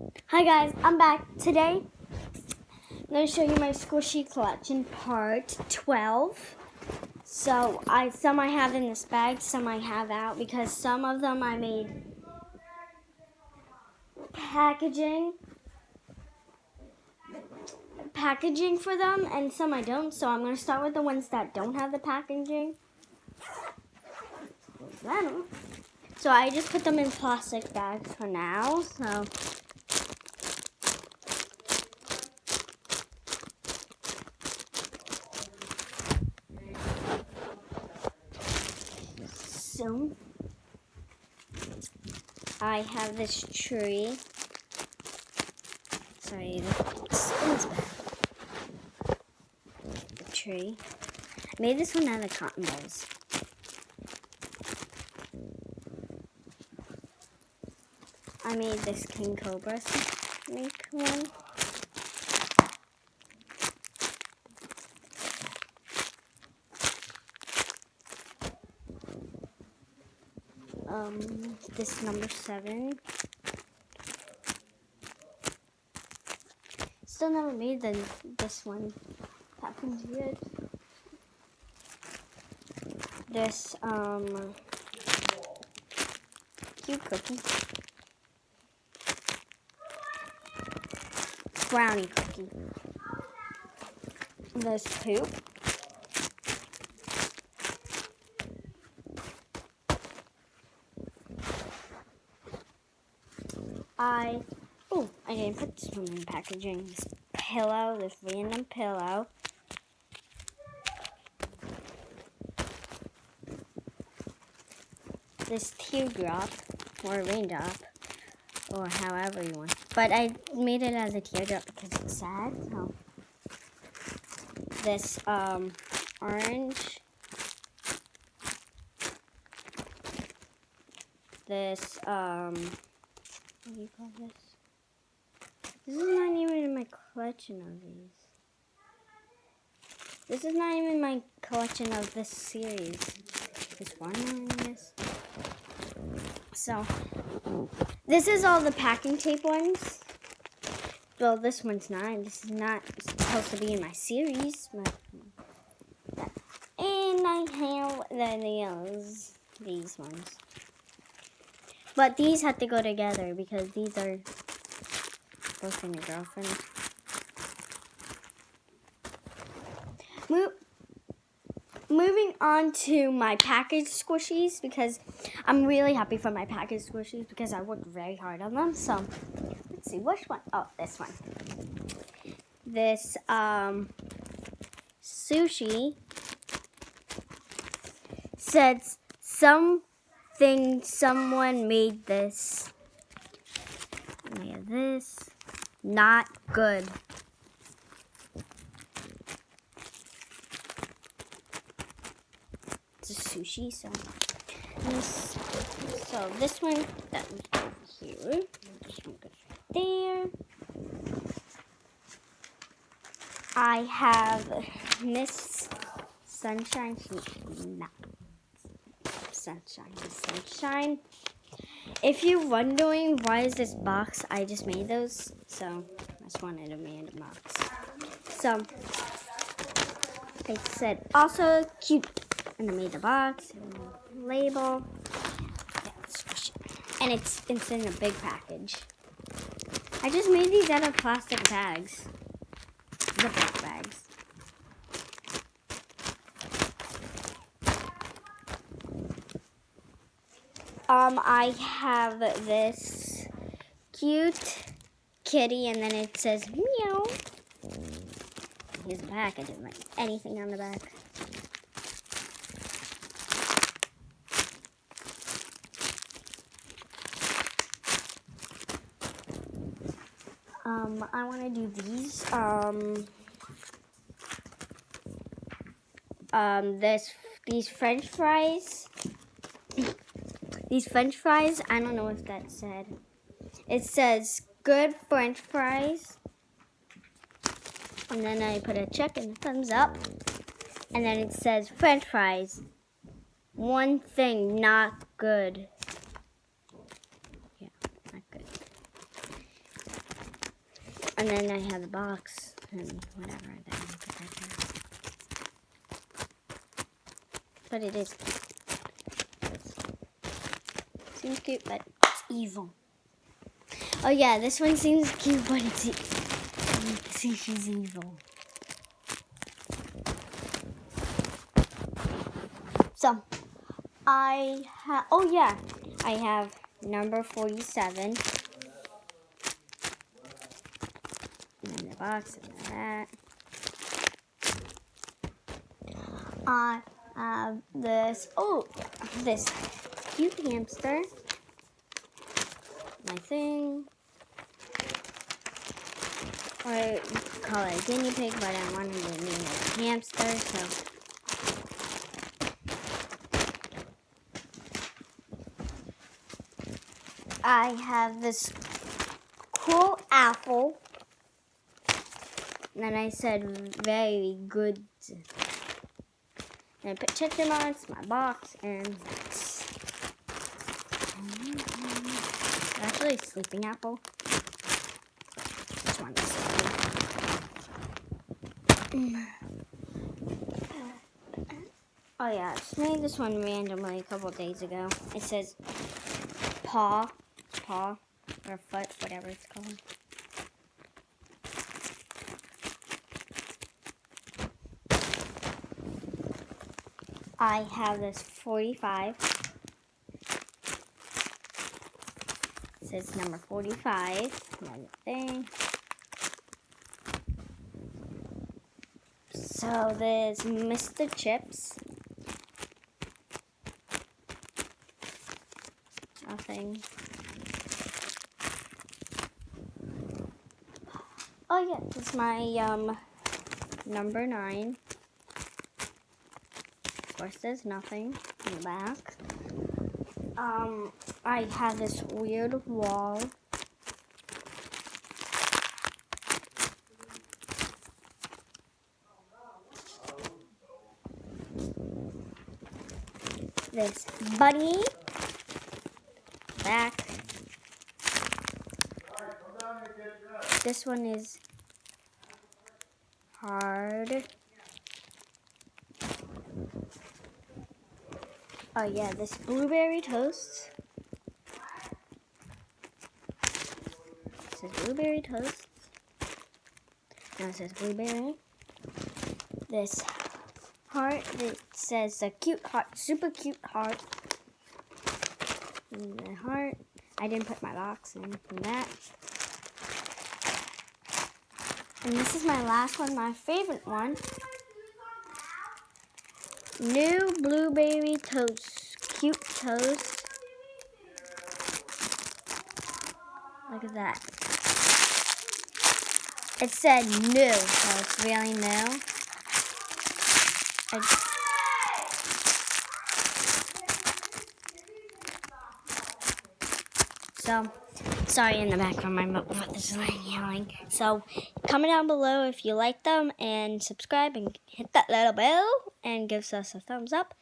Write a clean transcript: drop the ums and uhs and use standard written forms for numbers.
Hi guys, I'm back. Today, I'm going to show you my squishy collection, part 12. So, some I have in this bag, some I have out, because some of them I made packaging for them, and some I don't. So, I'm going to start with the ones that don't have the packaging. So, I just put them in plastic bags for now. So, I have this tree. Sorry, it's the tree. I made this one out of cotton balls. I made this King Cobra snake one. This number 7. Still never made this one package yet. This cute cookie. Brownie cookie. There's poop. I didn't put this one in the packaging. This pillow, this random pillow. This teardrop, or raindrop, or however you want. But I made it as a teardrop because it's sad, so. This, orange. This, what do you call this? This is not even in my collection of these. This is not even my collection of this series. This one in this. So, this is all the packing tape ones. Well, this one's not. This is not supposed to be in my series. But, and I have these ones. But these have to go together because these are boyfriend and girlfriend. Moving on to my packaged squishies because I'm really happy for my packaged squishies because I worked very hard on them. So let's see, which one? Oh, this one. This sushi says someone made this. I have this. Not good. It's a sushi, so this one that was over here. This one goes right there. I have Miss Sunshine. Not Sunshine. Miss Sunshine. If you're wondering why is this box, I just made those, so I just wanted to make a box. So I said also cute, and I made the box and the label. Yeah, and it's in a big package. I just made these out of plastic bags, Ziploc bags. I have this cute kitty, and then it says meow. Here's the back. I didn't write anything on the back. I want to do these. These French fries. These French fries, I don't know if that said. It says good French fries. And then I put a check and a thumbs up. And then it says French fries. One thing not good. Yeah, not good. And then I have the box and whatever. Then I put that there. But it is cute. Seems cute, but it's evil. Oh yeah, this one seems cute, but it's see, she's evil. So I have. Oh yeah, I have number 47. And then the box and that. I have this. Oh, this cute hamster. My thing. Or you could call it a guinea pig, but I wanted to name it a hamster, so. I have this cool apple. And then I said very good. And I put check marks, my box, and that's actually a sleeping apple. Just one to Oh yeah, I just made this one randomly a couple days ago. It says paw, or foot, whatever it's called. I have this 45. It says number 45. Another thing. So there's Mr. Chips. Nothing. Oh yeah, this is my number 9. Of course, there's nothing in the back. I have this weird wall. This bunny. Back. This one is hard. Oh yeah, this blueberry toast. It says blueberry toast. Now it says blueberry. This heart that says a cute heart, super cute heart. And the heart. I didn't put my box in that. And this is my last one, my favorite one. New blueberry toast. Cute toast. Look at that. It said new, so it's really new. So, sorry in the background, my mother is yelling. So, comment down below if you like them and subscribe and hit that little bell and give us a thumbs up.